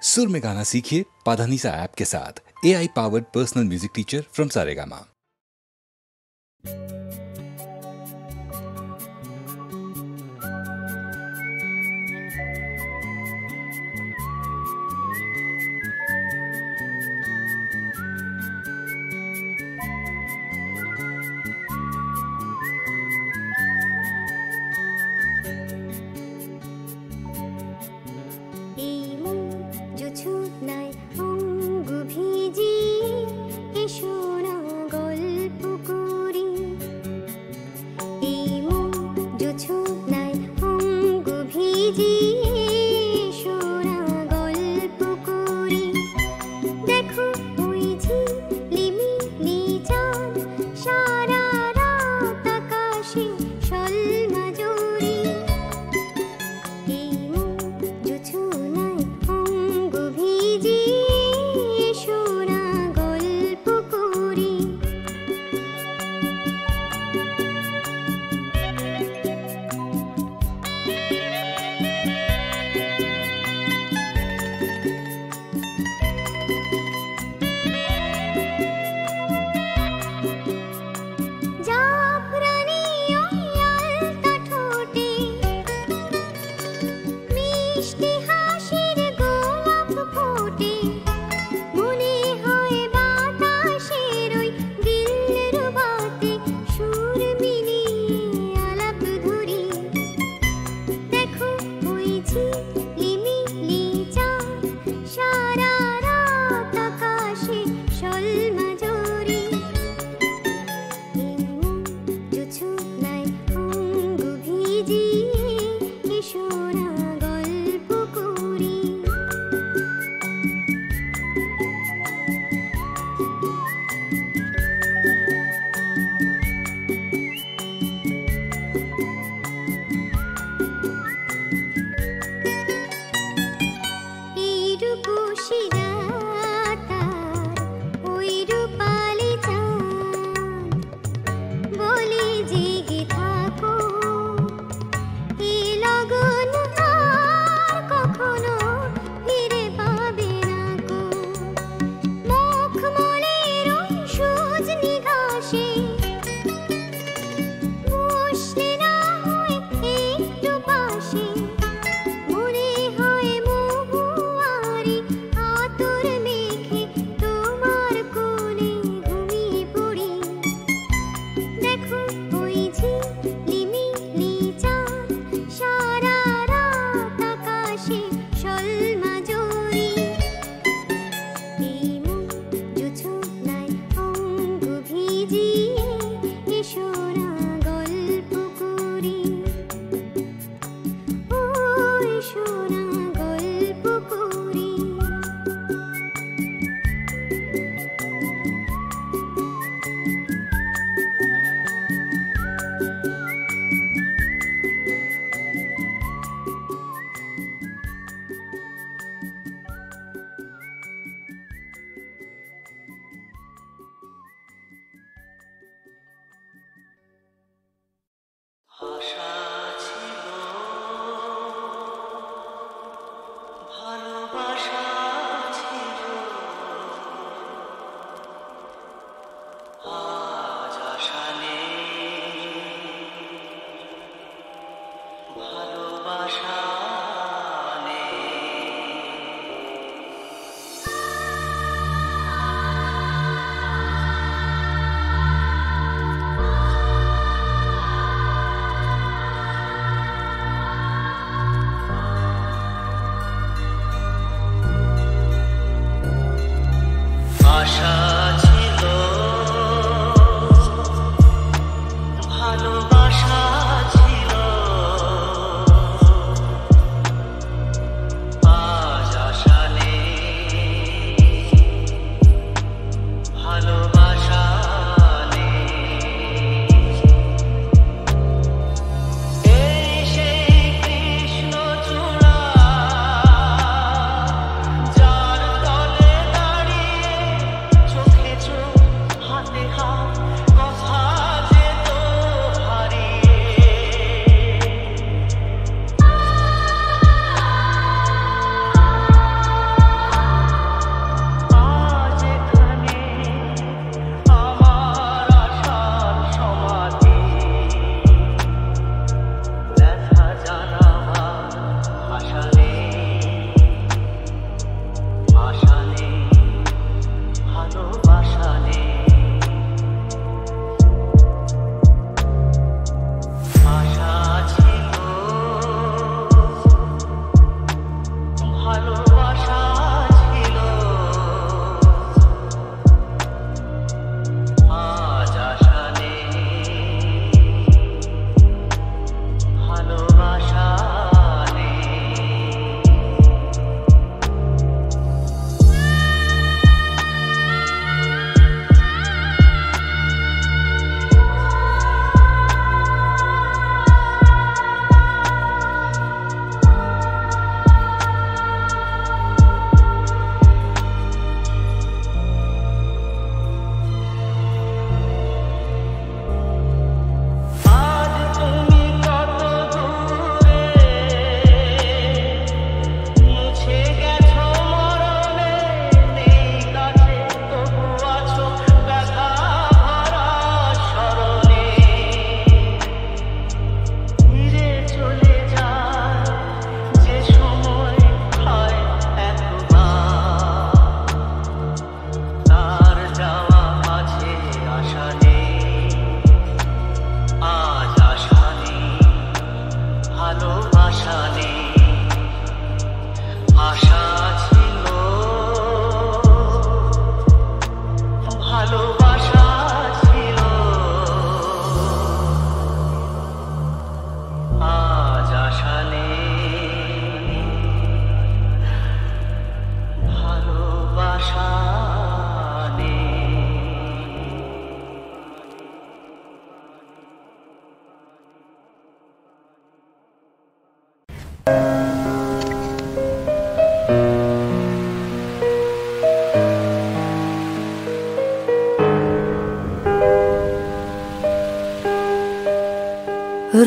सुर में गाना सीखिए पाधानीसा ऐप के साथ। AI powered personal music teacher from Saregama.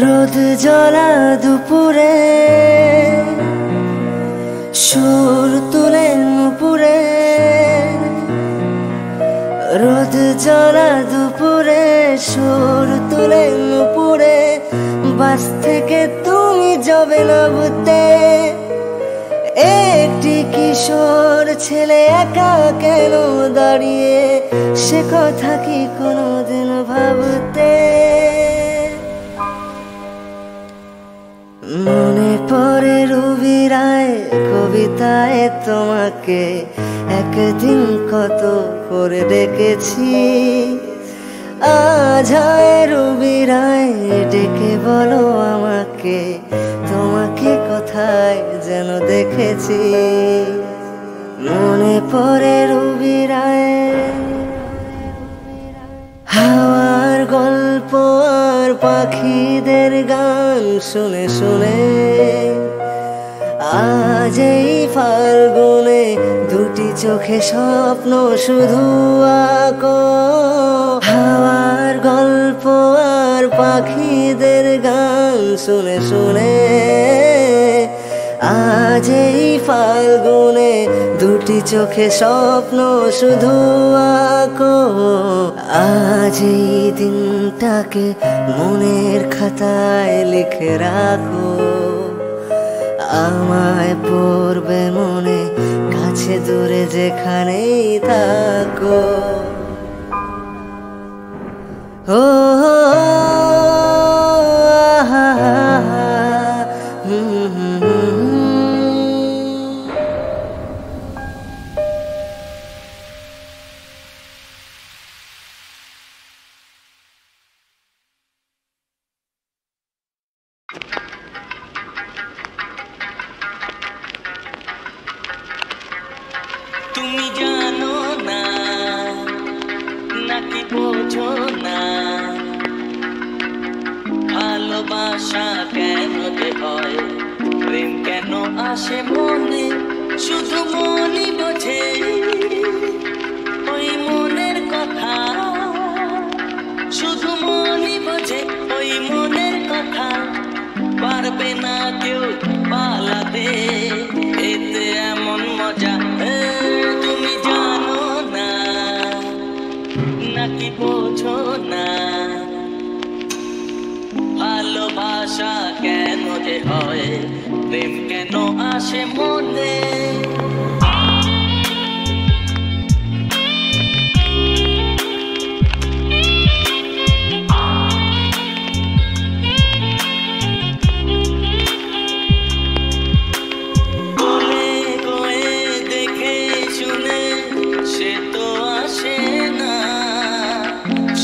রোদ জ্বলা দুপুরে সুর তুলে নুপুরে, রোদ জ্বলা দুপুরে সুর তুলে নুপুরে, বাস থেকে তুমি যাবে নাবতে। একটি কিশোর ছেলে একা কেন দাঁড়িয়ে, সে কথা কি কোনোদিন ভাবতে? মনে পড়ে রবি রায় কবিতায় তোমাকে একদিন কত করে ডেকেছি। আজ হয় রবি রায় ডেকে বলো আমাকে, তোমাকে কোথায় যেন দেখেছি। মনে পড়ে রবি রায় হাওয়ার গল্প আর পাখিদের গান শুনে শুনে, আজ এই ফাল্গুনে দুটি চোখে স্বপ্ন শুধু আঁকো। হাওয়ার গল্প আর পাখিদের গান শুনে শুনে, আজ এই ফাল্গুনে দুটি চোখে স্বপ্ন শুধু আঁকো। আজ এই দিনটাকে মনের খাতায় লিখে রাখো, আমায় পড়বে মনে কাছে দূরে যেখানেই থাকো। ও তুমি জানো না নাকি বোঝো না, ভালোবাসা কেন যে হয়, প্রেম কেন আসে মনে, শুধু মনই বোঝে ওই মনের কথা, শুধু মনই বোঝে ওই মনের কথা। পারবে না কেউ পালাতে, এতে এমন মজা তুমি জানো না নাকি বোঝো না, ভালোবাসা কেন যে হয়, প্রেম কেন আসে মনে।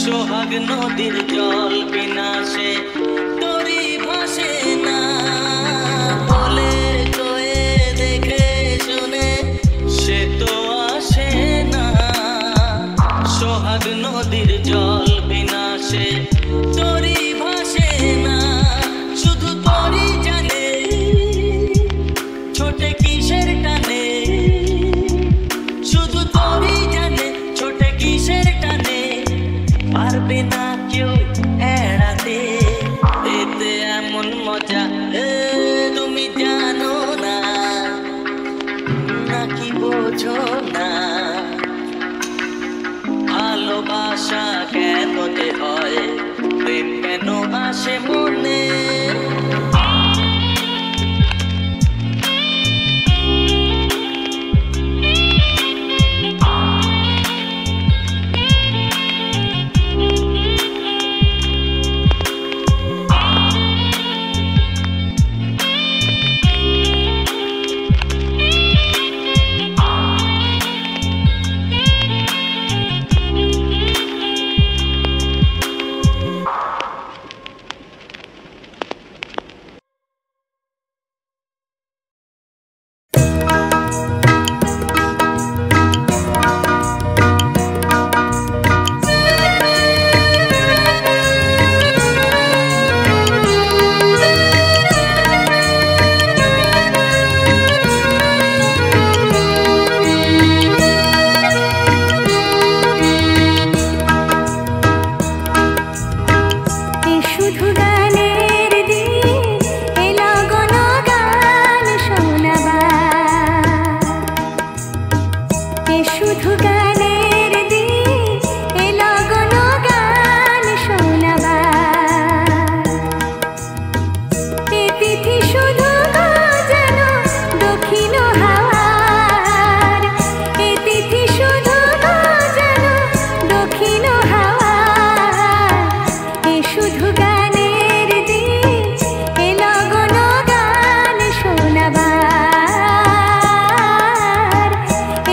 সোহাগ নদীর জল বিনাশে তরি ভাসে না, বলে কয়ে দেখে শুনে সে তো আসে না। সোহাগ নদীর জল বিনাশে তরি ভাসে না, শুধু তরি জানে ছোটে কিসের টানে, শুধু তরি জানে ছোটে কিসের টানে। পারবে না কেউ এড়াতে, এতে এমন মজা তুমি জানো না নাকি বোঝো না, ভালোবাসা কেন যে হয়, প্রেম কেন আসে মনে। শুধু গানের দিন এলো কোনো গান শোনাবার এ তিথি শুধু যেন দক্ষিণ হাওয়ার এ তিথি শুধু যেন দক্ষিণ হাওয়ার এ শুধু গানের দিন এলো কোনো গান শোনাবার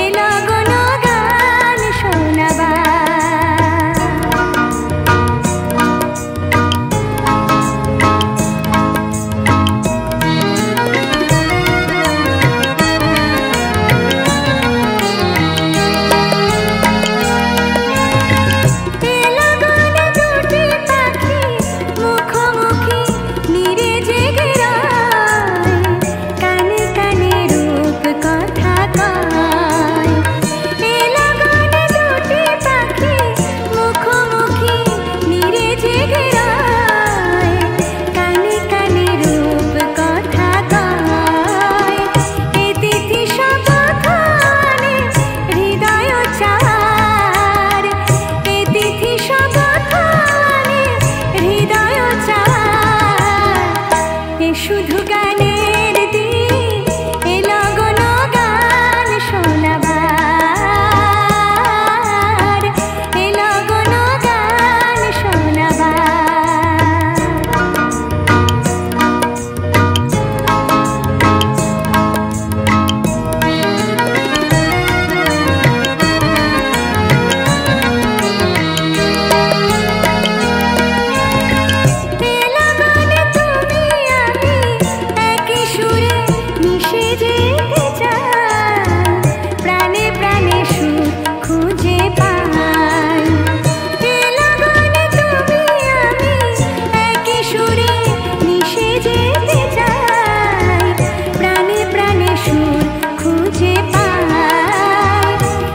এলো কোনো গান শোনাবার এলাগনে দুটি পাখি মুখোমুখি নীরে জেগে রয় কানে কানে রূপ কথা কয় এলাগনে দুটি পাখি মুখোমুখি নীরে জেগে রয় কানে কানে রূপ কথা কয় এ তিথি শপথনে হৃদয় চার এ তিথি শপথনে হৃদয় চার এ শুধু গানের দিন এলো কোনো গান শোনাবার এলো কোনো গান শোনাবার এলাগনে তুমি আমি একই সুরে মিশে যেতে চাই প্রাণে প্রাণে সুর খুঁজে পাই এলাগনে তুমি আমি একই সুরে মিশে যেতে চাই প্রাণে প্রাণে সুর খুঁজে পাই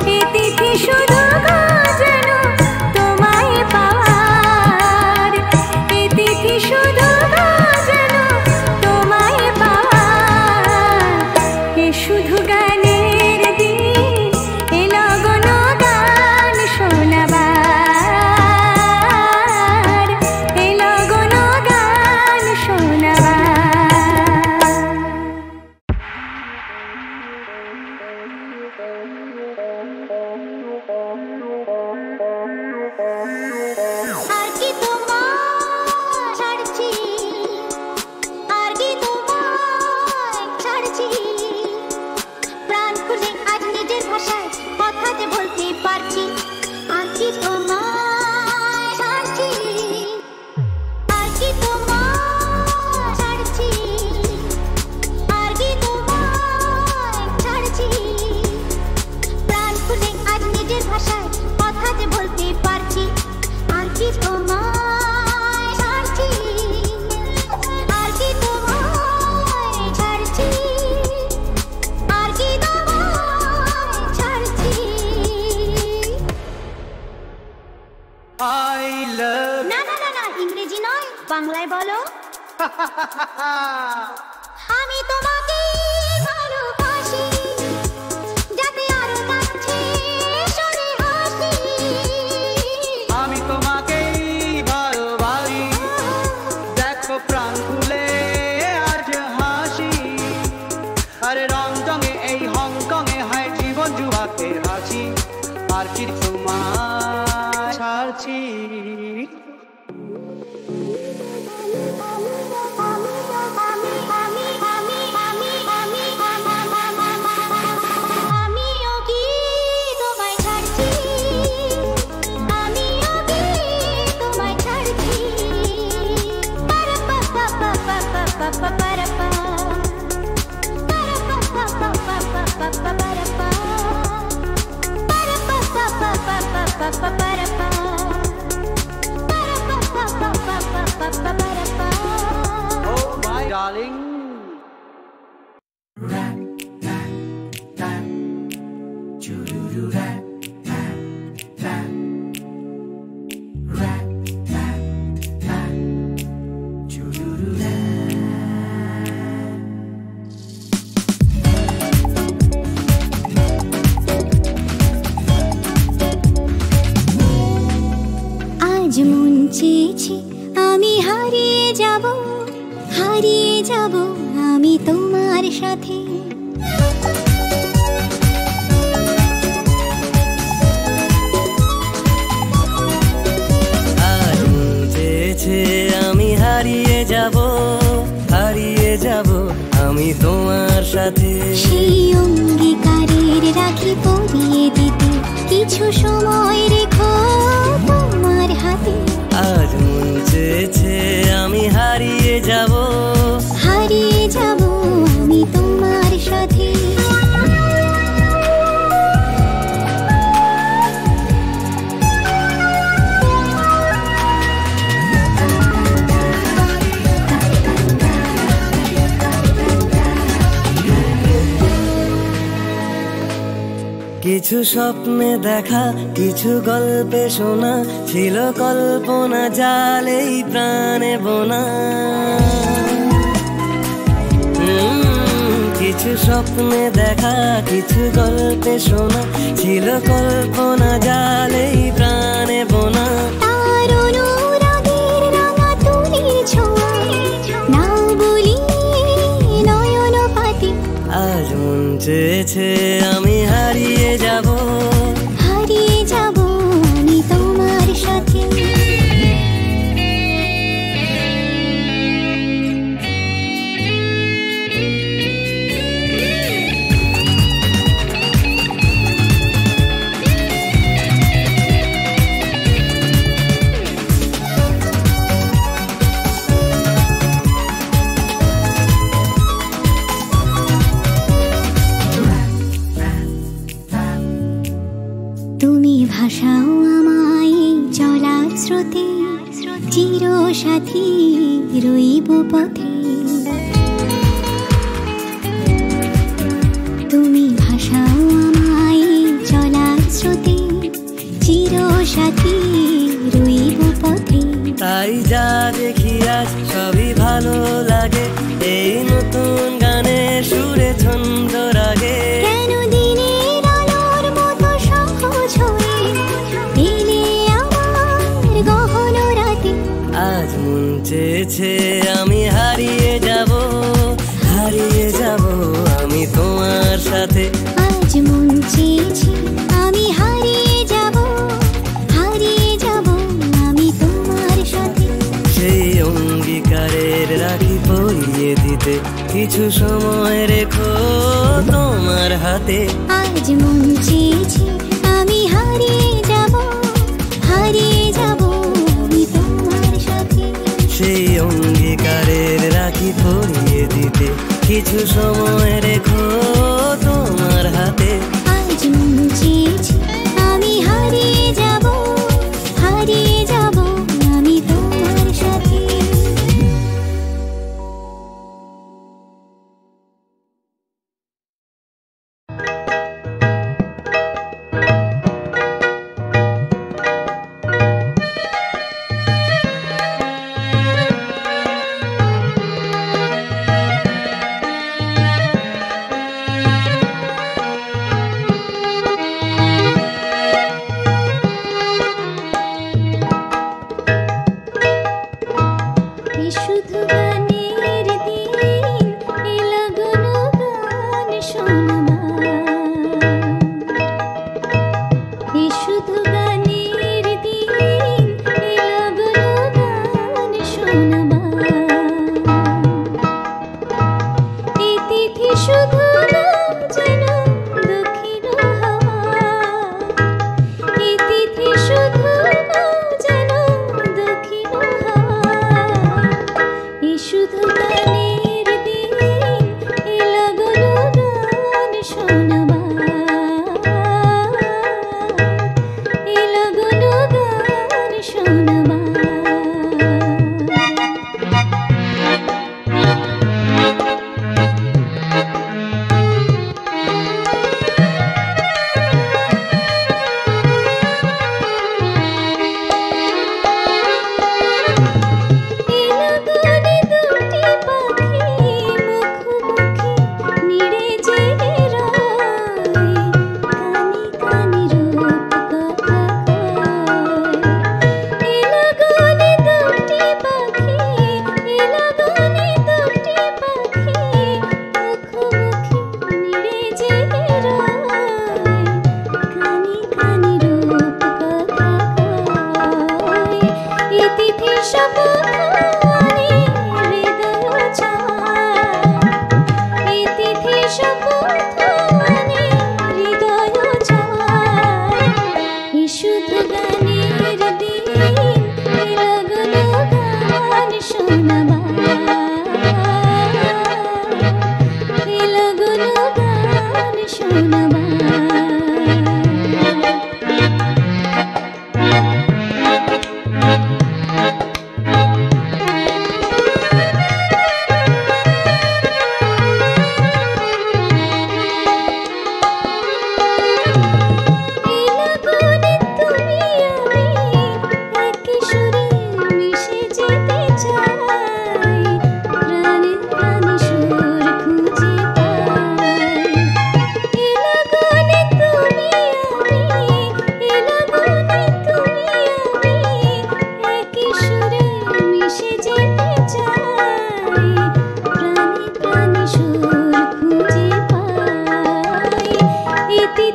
এ তিথি শুধু যেন তোমায় পাওয়ার এ তিথি শুধু যেন তোমায় পাওয়ার এ শুধু গানের দিন এলো কোনো গান শোনাবার এলো কোনো গান শোনাবার আর কি তোমায় ছাড়ছি আর কি তোমায় ছাড়ছি প্রাণ খুলে আজ নিজের ভাষায় কথাতে বলতে পারছি আর কি তোমায় ছাড়ছি আর কি তোমায় ছাড়ছি আর কি তোমায় ছাড়ছি প্রাণ খুলে আজ নিজের ভাষায় কথাতে বলতে পারছি আর কি তোমায় ছাড়ছি আর কি তোমায় ছাড়ছি আর কি তোমায় ছাড়ছি I love না না না না ইংরেজি নয় বাংলায় বলো আমি তোমাকে ভালোবাসি যাতে আরো কাছে সরে হাসি আমি তোমাকেই ভালোবাসি দেখো প্রাণ খুলে আজ হাসি আরে রংটঙে এই হংকংয়ে হয় জীবন জুয়াতে হাসি আর কি তোমায় ছাড়ছি আমিও কি তোমায় ছাড়ছি আমিও কি তোমায় ছাড়ছি পারা পা পা পা পা পা পা পা পারা পা পারা পা পা পা পা পা পা পা পারা পা যাব, হারিয়ে যাব আমি তোমার সাথে। আজ বুঝেছে আমি হারিয়ে যাব, হারিয়ে যাব আমি তোমার সাথে। সেই অঙ্গীকারের রাখি পরিয়ে দিতে কিছু সময় রেখো তোমার হাতে। আজ বুঝেছে আমি হারিয়ে যাব, হারিয়ে যাব আমি তোমার সাথে। কিছু স্বপ্নে দেখা, কিছু গল্পে শোনা, ছিল কল্পনা জালেই প্রাণে বোনা। কিছু স্বপ্নে দেখা, কিছু গল্পে শোনা, ছিল কল্পনা জালেই প্রাণে বোনা। তার অনুরাগের রাঙা তুলির ছোঁয়া নাও বলি নয়ন পাতি। আজ মন চেয়েছে আমি হারিয়ে যাব, হারিয়ে যাব আমি তোমার সাথে। তুমি ভাষাও আমায় চলার স্রোতে, চির সাথী রইব পথে। তুমি ভাষাও আমায় চলার স্রোতে, চির সাথী রইব পথে। তাই যা দেখি আজ সবই ভালো লাগে, এই নতুন গানের সুরে ছন্দ রাগে। কেন দিনের আলোর মতো সহজ হয়ে এলে আমার গহন রাতে। আজ মন চেয়েছে আমি হারিয়ে যাব, হারিয়ে যাব আমি তোমার সাথে। আজ মন চেয়েছে আমি হারিয়ে যাব, হারিয়ে যাব আমি তোমার সাথে। সেই অঙ্গীকারের রাখি পরিয়ে দিতে কিছু সময় রেখো তোমার হাতে। আজ মন চেয়েছে আমি হারিয়ে যাব, হারিয়ে যাব আমি তোমার সাথে। সেই অঙ্গীকারের রাখি পরিয়ে দিতে কিছু সময় রেখো তোমার হাতে। আজ মন চেয়েছে আমি হারিয়ে যাব, হারিয়ে যাব আমি তোমার সাথে।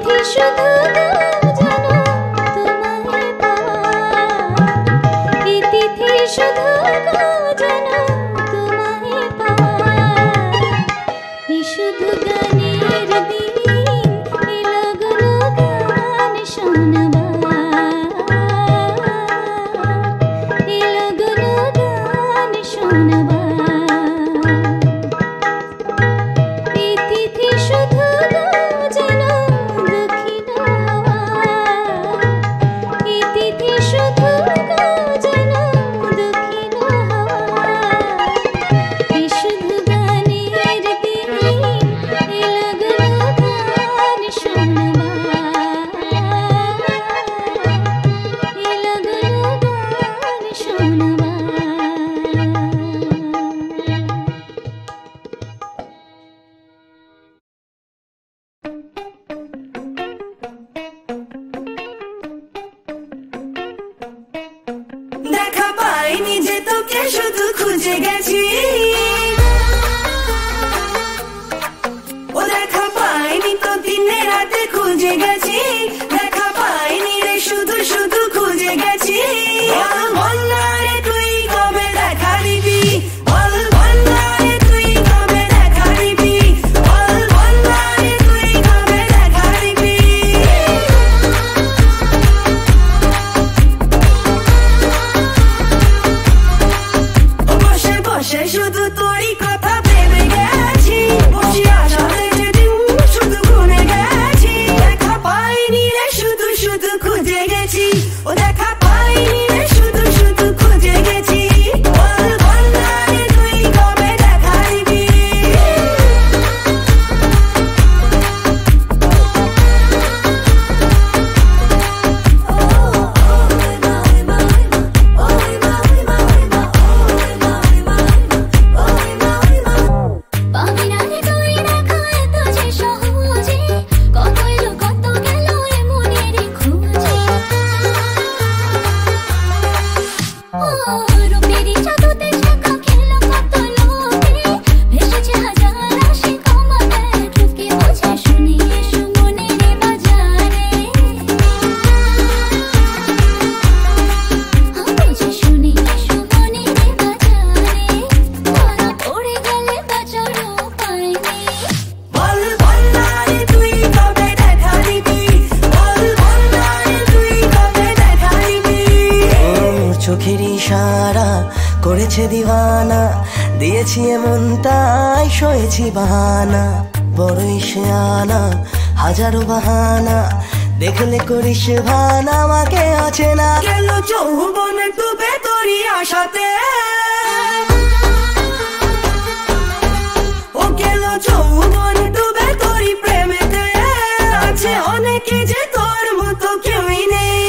তিথি শুধু জানো তোমায় পাওয়া, এই তিথি শুধু জানো তোমায় পাওয়া, এই শুধু গানের দিন এলো গুলো গান শোনাবা, এলো গুলো গান শোনাবা, এই তিথি শুধু জানো দক্ষিণ হাওয়া, এই তিথি শুধু জানো দক্ষিণ হাওয়া, এই শুধু গানের দিন এলো গুলো গান শোনাবা, এলো গুলো গান শোনাবা। দেখা পাইনি যে তোকে শুধু খুঁজে গেছি, ও দেখা পাইনি তো দিনে রাতে খুঁজে গেছি, দেখা পাইনি রে শুধু শুধু খুঁজে গেছি। বল না রে তুই কবে দেখা দিবি, বল না রে তুই কবে দেখা দিবি, বল না রে তুই কবে দেখা দিবি। বসে বসে শুধু তোরই কথা ভেবে গেছি, বসে আসাতে যেদিন শুধু গুনে গেছি, দেখা পাইনি রে শুধু শুধু খুঁজে গেছি, ও দেখা পাইনি রে শুধু শুধু খুঁজে গেছি। বল না রে তুই কবে দেখা দিবি। পাবি না রে তুই দেখা এত যে সহজে, কত এলো কত গেল এ মনের খোঁজে। রূপেরই জাদুতে শেখা খেলা কত লোকে, ভেসেছে হাজার আশিক আমাদের ঢুকে বোঝে শুনি এসো মনের বাজারে, বুঝে শুনি এসো মনের বাজারে, ধরা পড়ে গেলে বাঁচার উপায় নেই। বল না রে তুই কবে দেখা দিবি, বল না রে তুই কবে দেখা দিবি। ওর চোখের ইশারা করেছে দিওয়ানা, দিয়েছি এমন তাই সয়েছি বাহানা, বড়ই শেয়ানা হাজারো বাহানা, দেখলে করিস ভান আমাকে আছে না। গেল যৌবন ডুবে তোরই আশাতে, ও গেল যৌবন ডুবে তোরই প্রেমেতে, আছে অনেকে যে তোর মতো কেউই নেই,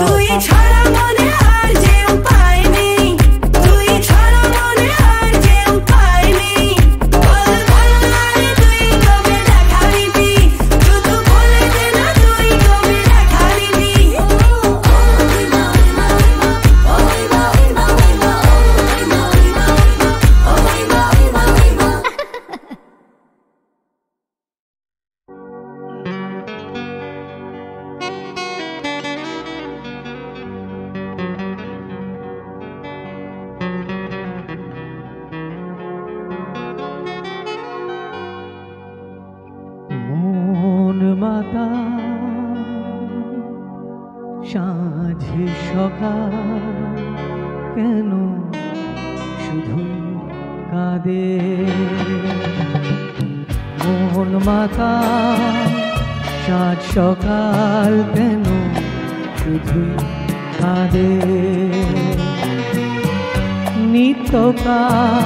তুই ছাড়া মনে আর যে উপায় নেই, তুই ছাড়া মনে আর যে উপায় নেই। বল না রে তুই কবে দেখা দিবি, শুধু বলে দে না তুই কবে দেখা দিবি। মন মাতা সাঁঝে সকাল কেন শুধু কাঁদে, মন মাতা সাঁঝ সকাল কেন শুধু কাঁদে, নিত্যকাল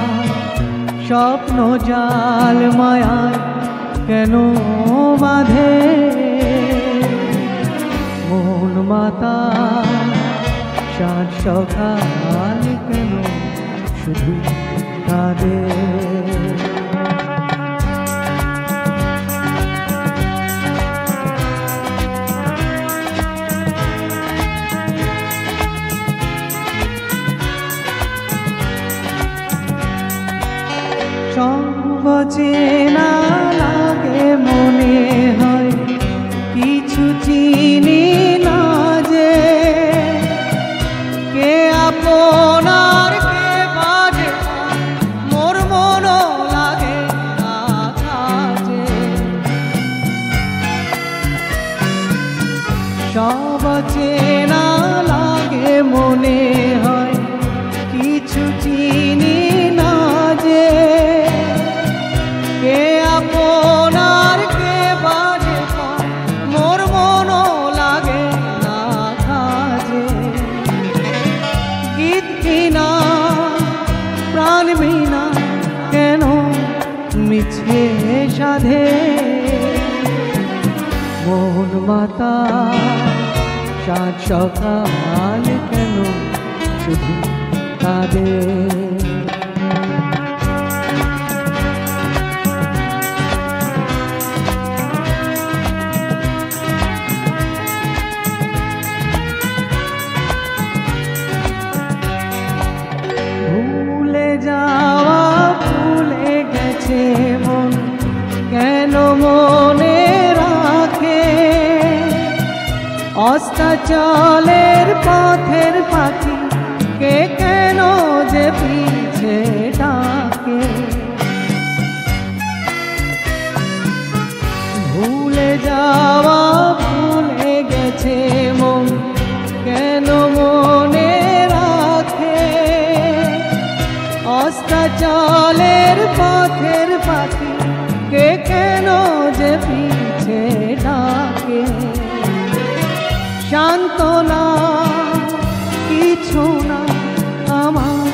স্বপ্ন জাল মায়ায় কেন বাঁধে, মন মাতা সাঁঝ সকাল কেন শুধু কাঁদে। সঙ্গ চেনা লাগে মনে হয় কি কিছু চিনি না যে কে আপনার কে বাজে মোর মন লাগে না কাজে সব চেনা লাগে মনে হয় কিছু চিনি না যে কে আপনার কে বাজে মোর মন লাগে না কাজে গীত বিনা প্রাণ বিনা কেন মিছে সাধে মন মাতা সাত সকাল কেন শুধু কাঁদে ভুলে যাওয়া ভুলে গেছে মন কেন মনে রাখে অস্তাচলের পথের পাখি কে কেন যে পিছে ডাকে ভুলে যাওয়া ভুলে গেছে মন কেন মনে রাখে অস্তাচলের পথের পাখি কে কেন যে পিছে ডাকে সান্ত্বনা কিছু না আমার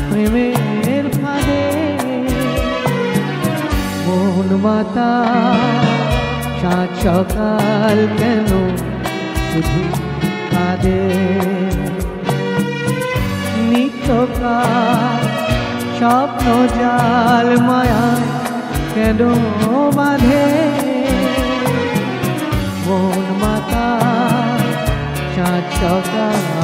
প্রেমের ফাঁদে মন মাতা সাত সকাল কেন শুধু কাঁদে নিত্যকার স্বপ্ন জাল মায়া কেন বাঁধে মন মাতা সাত সকাল